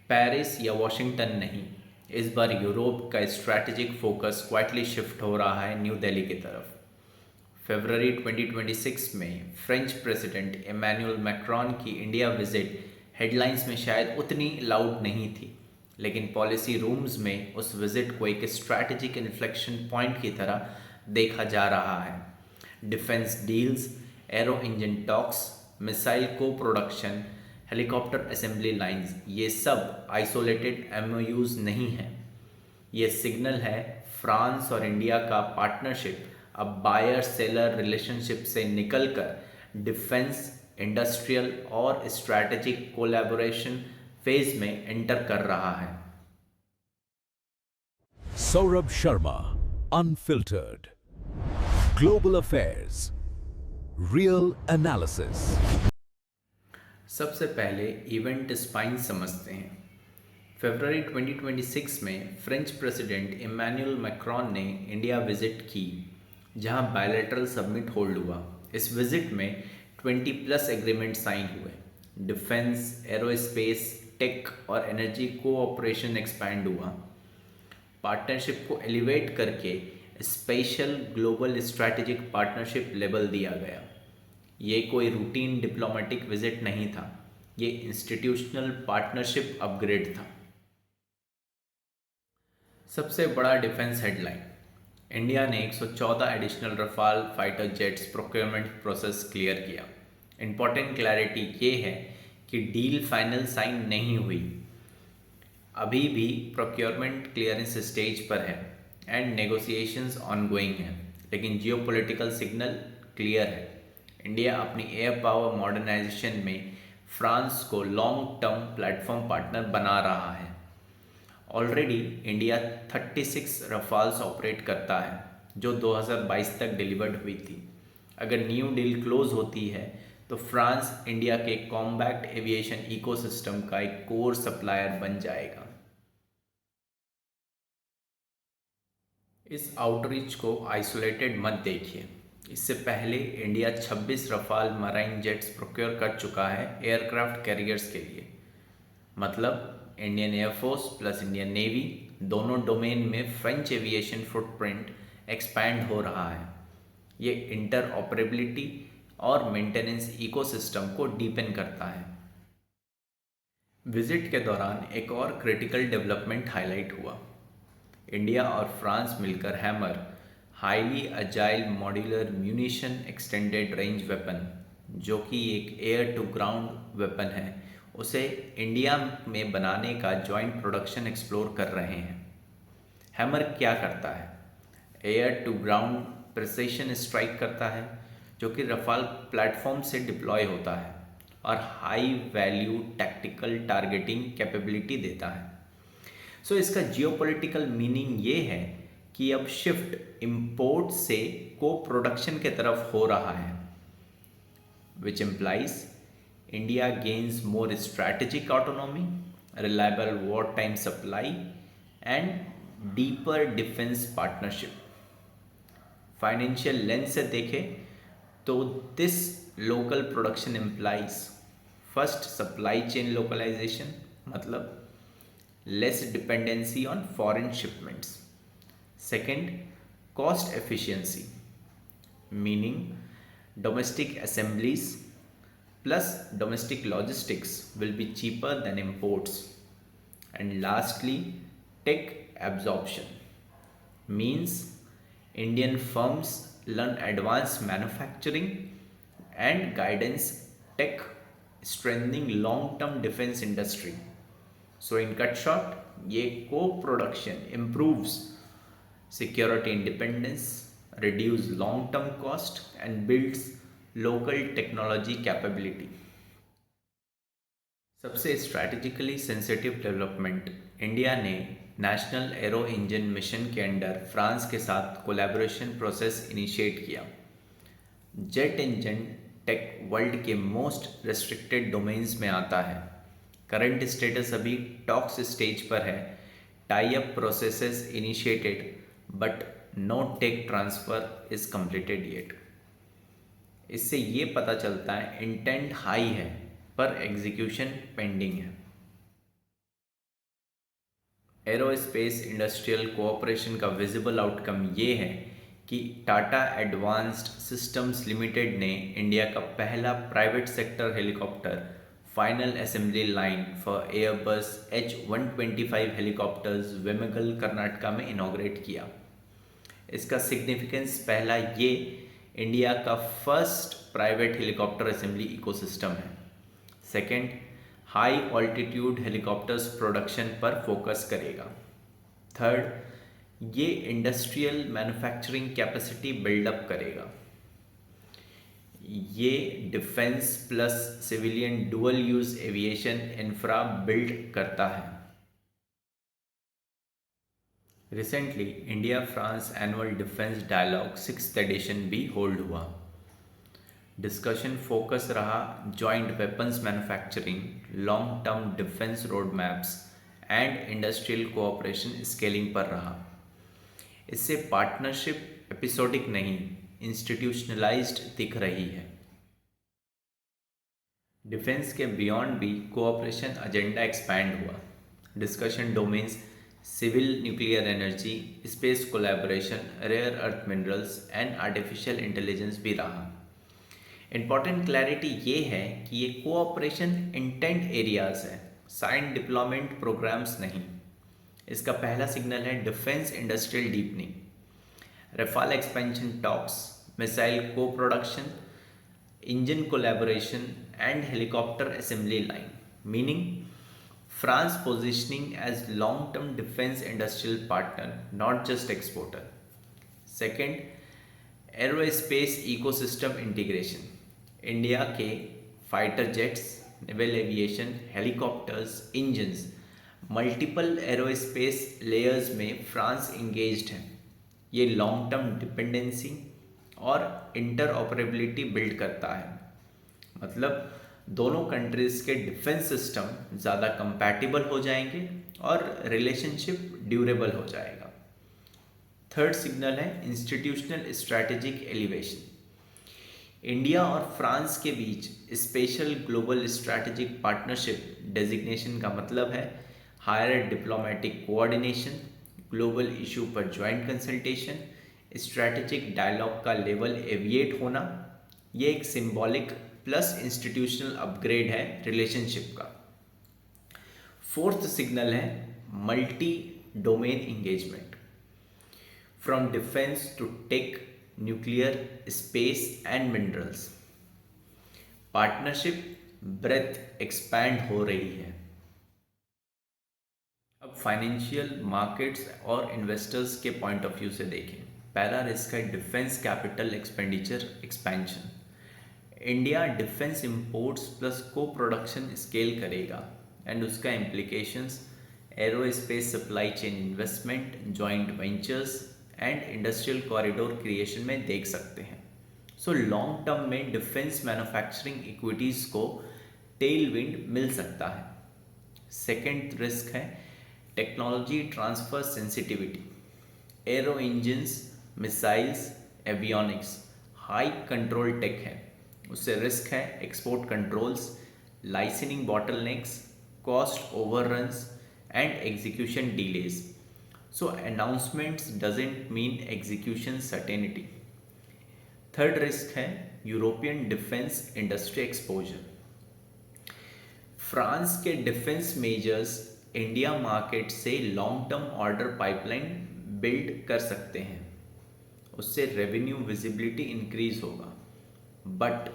Paris या Washington नहीं, इस बार यूरोप का स्ट्रैटेजिक फोकस क्वाइटली शिफ्ट हो रहा है न्यू दिल्ली की तरफ। फरवरी 2026 में फ्रेंच प्रेसिडेंट इमैनुअल मैक्रॉन की इंडिया विजिट हेडलाइंस में शायद उतनी लाउड नहीं थी, लेकिन पॉलिसी रूम्स में उस विजिट को एक स्ट्रैटेजिक इन्फ्लेक्शन पॉइंट की तरह देखा जा रहा है। Defence deals, arrow engine talks, missile co production, helicopter assembly lines, ये सब आइसोलेटेड एमओयूज नहीं हैं। ये सिग्नल है फ्रांस और इंडिया का पार्टनरशिप अब बायर सेलर रिलेशनशिप से निकलकर डिफेंस, इंडस्ट्रियल और स्ट्रैटेजिक कोलैबोरेशन फेज में एंटर कर रहा है। Saurabh Sharma, Unfiltered. Global Affairs. Real Analysis. सबसे पहले इवेंट स्पाइन समझते हैं। फरवरी 2026 में फ्रेंच प्रेसिडेंट इमैनुअल मैक्रॉन ने इंडिया विजिट की, जहां बायलैटरल समिट होल्ड हुआ। इस विजिट में 20+ एग्रीमेंट साइन हुए। डिफेंस, एरोस्पेस, टेक और एनर्जी कोऑपरेशन एक्सपैंड हुआ। पार्टनरशिप को एलिवेट करके special global strategic partnership label दिया गया। ये कोई रूटीन डिप्लोमेटिक विजिट नहीं था, ये इंस्टीट्यूशनल पार्टनरशिप अपग्रेड था। सबसे बड़ा डिफेंस हेडलाइन, इंडिया ने 114 additional Rafale fighter jets procurement process clear किया। इंपॉर्टेंट क्लैरिटी ये है कि डील फाइनल साइन नहीं हुई, अभी भी प्रोक्योरमेंट क्लियरेंस स्टेज पर है एंड नेगोशिएशंस ऑनगोइंग हैं, लेकिन जियोपॉलिटिकल सिग्नल क्लियर है। इंडिया अपनी एयर पावर मॉडर्नाइजेशन में फ्रांस को लॉन्ग टर्म प्लेटफॉर्म पार्टनर बना रहा है। ऑलरेडी इंडिया 36 रफाल्स ऑपरेट करता है, जो 2022 तक डिलीवर्ड हुई थी। अगर न्यू डील क्लोज होती है तो फ्रांस इंडिया के कॉम्बैट एविएशन इकोसिस्टम का एक कोर सप्लायर बन जाएगा। इस आउटरीच को आइसोलेटेड मत देखिए। इससे पहले India 26 Rafale marine jets procure कर चुका है एयरक्राफ्ट कैरियर्स के लिए। मतलब Indian air force plus Indian navy दोनों डोमेन में फ्रेंच एविएशन फुटप्रिंट एक्सपैंड हो रहा है। ये इंटर ऑपरेबिलिटी और मेंटेनेंस इकोसिस्टम को डीपन करता है। विजिट के दौरान एक और क्रिटिकल डेवलपमेंट हाईलाइट हुआ। इंडिया और फ्रांस मिलकर hammer, highly agile modular munition extended range weapon, जो कि एक एयर टू ग्राउंड वेपन है, उसे इंडिया में बनाने का जॉइंट प्रोडक्शन एक्सप्लोर कर रहे हैं। हैमर क्या करता है? Air to ground precision strike करता है, जो कि रफाल प्लेटफॉर्म से डिप्लॉय होता है और high value tactical targeting capability देता है। सो इसका जियोपॉलिटिकल मीनिंग ये है कि अब शिफ्ट इंपोर्ट से को प्रोडक्शन के तरफ हो रहा है, which implies India gains more strategic autonomy, reliable war time supply and deeper defence partnership. Financial lens से देखें तो this local production implies first supply chain localisation, मतलब less dependency on foreign shipments. Second, cost efficiency, meaning domestic assemblies plus domestic logistics will be cheaper than imports. And lastly, tech absorption, means Indian firms learn advanced manufacturing and guidance tech, strengthening long-term defense industry. So in cut short, ये co-production improves security independence, reduce long-term cost and builds local technology capability. सबसे strategically sensitive development, India ने national aero engine mission के under France के साथ collaboration process initiate किया। Jet engine tech world के most restricted domains में आता है। करंट स्टेटस अभी टॉक्स स्टेज पर है। Tie up processes initiated but no tech transfer is completed yet. इससे ये पता चलता है इंटेंट हाई है पर एग्जीक्यूशन पेंडिंग है। एरोस्पेस इंडस्ट्रियल कोऑपरेशन का विजिबल आउटकम ये है कि टाटा एडवांस्ड सिस्टम्स लिमिटेड ने इंडिया का पहला private sector helicopter final assembly line for Airbus H-125 helicopters Vemagal Karnataka में इनॉग्रेट किया। इसका सिग्निफिकेंस पहला ये इंडिया का first private helicopter assembly ecosystem है। Second, high altitude helicopters production पर फोकस करेगा। थर्ड, ये इंडस्ट्रियल मैन्युफैक्चरिंग कैपेसिटी बिल्डअप करेगा। ये defence plus civilian dual use aviation infra build करता है। Recently India France annual defence dialogue 6th addition भी hold हुआ। डिस्कशन फोकस रहा joint weapons manufacturing, long term defence road maps and industrial cooperation scaling पर रहा। इससे partnership episodic नहीं, institutionalised दिख रही है। डिफेंस के बियॉन्ड भी कोऑपरेशन एजेंडा एक्सपैंड हुआ। Discussion domains civil nuclear energy, space collaboration, rare earth minerals and artificial intelligence भी रहा। इम्पॉर्टेंट क्लैरिटी ये है कि ये कोऑपरेशन इंटेंट एरियाज है, साइंड डिप्लॉयमेंट प्रोग्राम्स नहीं। इसका पहला सिग्नल है defence industrial deepening, Rafale expansion talks, missile co production, engine collaboration and helicopter assembly line, meaning France positioning as long-term defense industrial partner, not just exporter. Second, aerospace ecosystem integration. India के fighter jets, naval aviation, helicopters, engines, multiple aerospace layers में France engaged है। ये long term dependency और interoperability build करता है। मतलब दोनों countries के डिफेंस सिस्टम ज़्यादा कंपैटिबल हो जाएंगे और रिलेशनशिप ड्यूरेबल हो जाएगा। थर्ड सिग्नल है इंस्टीट्यूशनल स्ट्रैटेजिक एलिवेशन। इंडिया और फ्रांस के बीच special global strategic partnership designation का मतलब है higher diplomatic coordination, global issue पर जॉइंट कंसल्टेशन, स्ट्रैटेजिक डायलॉग का लेवल एविएट होना। ये एक सिंबॉलिक प्लस इंस्टीट्यूशनल अपग्रेड है रिलेशनशिप का। फोर्थ सिग्नल है multi domain engagement, from defence to tech, nuclear, space and minerals. Partnership breadth expand हो रही है। अब फाइनेंशियल मार्केट्स और इन्वेस्टर्स के पॉइंट ऑफ व्यू से देखें। पहला रिस्क है defence capital expenditure expansion. India defence imports plus co production scale करेगा एंड उसका implications aerospace supply chain investment, joint ventures and industrial corridor creation में देख सकते हैं। सो लॉन्ग टर्म में डिफेंस मैन्युफैक्चरिंग इक्विटीज़ को टेल विंड मिल सकता है। सेकेंड रिस्क है technology transfer sensitivity. Aero engines, missiles, avionics high control tech है, उससे रिस्क है export controls, licensing bottlenecks, cost overruns and execution delays. So announcements doesn't mean execution certainty. Third risk है European defence industry exposure. France के defence majors India market से long term order pipeline build कर सकते हैं, उससे revenue visibility increase होगा, but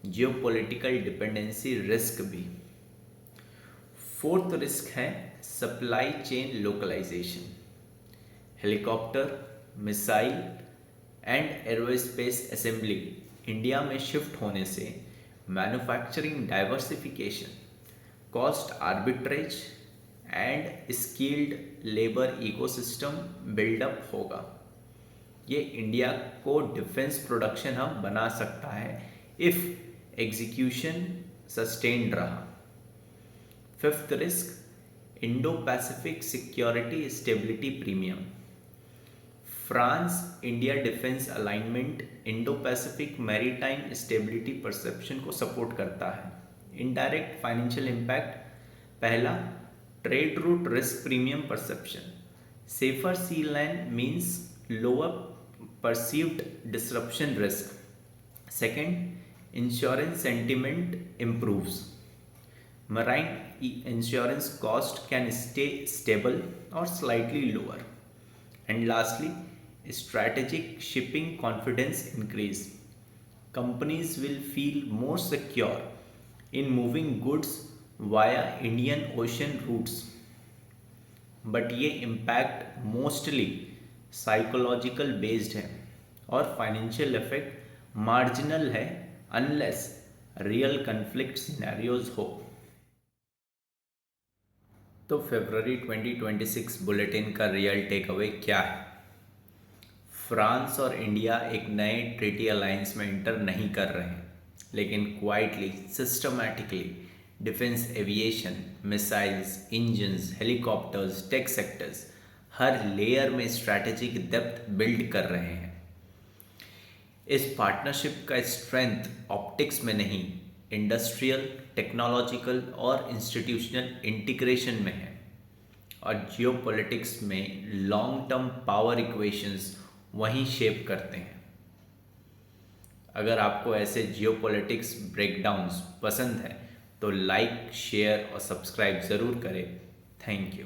geopolitical dependency risk भी। Fourth risk है supply chain localisation. Helicopter, missile and aerospace assembly India में शिफ्ट होने से manufacturing diversification, cost arbitrage and skilled labour ecosystem buildup होगा। ये इंडिया को डिफेंस प्रोडक्शन हब बना सकता है इफ एग्जीक्यूशन सस्टेन्ड रहा। Fifth risk Indo Pacific security stability premium. France India defence alignment Indo Pacific maritime stability perception को support करता है। इनडायरेक्ट फाइनेंशियल इम्पैक्ट, पहला Trade route risk premium perception. Safer sea lane means lower perceived disruption risk. Second, insurance sentiment improves. Marine insurance cost can stay stable or slightly lower. And lastly, strategic shipping confidence increase. Companies will feel more secure in moving goods via Indian Ocean routes. But ये impact mostly psychological based है और financial effect marginal है unless real conflict scenarios हो। तो फरवरी 2026 bulletin का real take away क्या है? France और इंडिया एक नए ट्रीटी अलायंस में इंटर नहीं कर रहे हैं, लेकिन quietly systematically defence, aviation, missiles, engines, helicopters, tech sectors हर लेयर में स्ट्रैटेजिक डेप्थ बिल्ड कर रहे हैं। इस पार्टनरशिप का स्ट्रेंथ ऑप्टिक्स में नहीं, इंडस्ट्रियल, टेक्नोलॉजिकल और इंस्टीट्यूशनल इंटीग्रेशन में है और जियोपॉलिटिक्स में लॉन्ग टर्म पावर इक्वेशंस वहीं शेप करते हैं। अगर आपको ऐसे जियोपॉलिटिक्स ब्रेकडाउन्स पसंद है तो लाइक, शेयर और सब्सक्राइब ज़रूर करें। Thank you.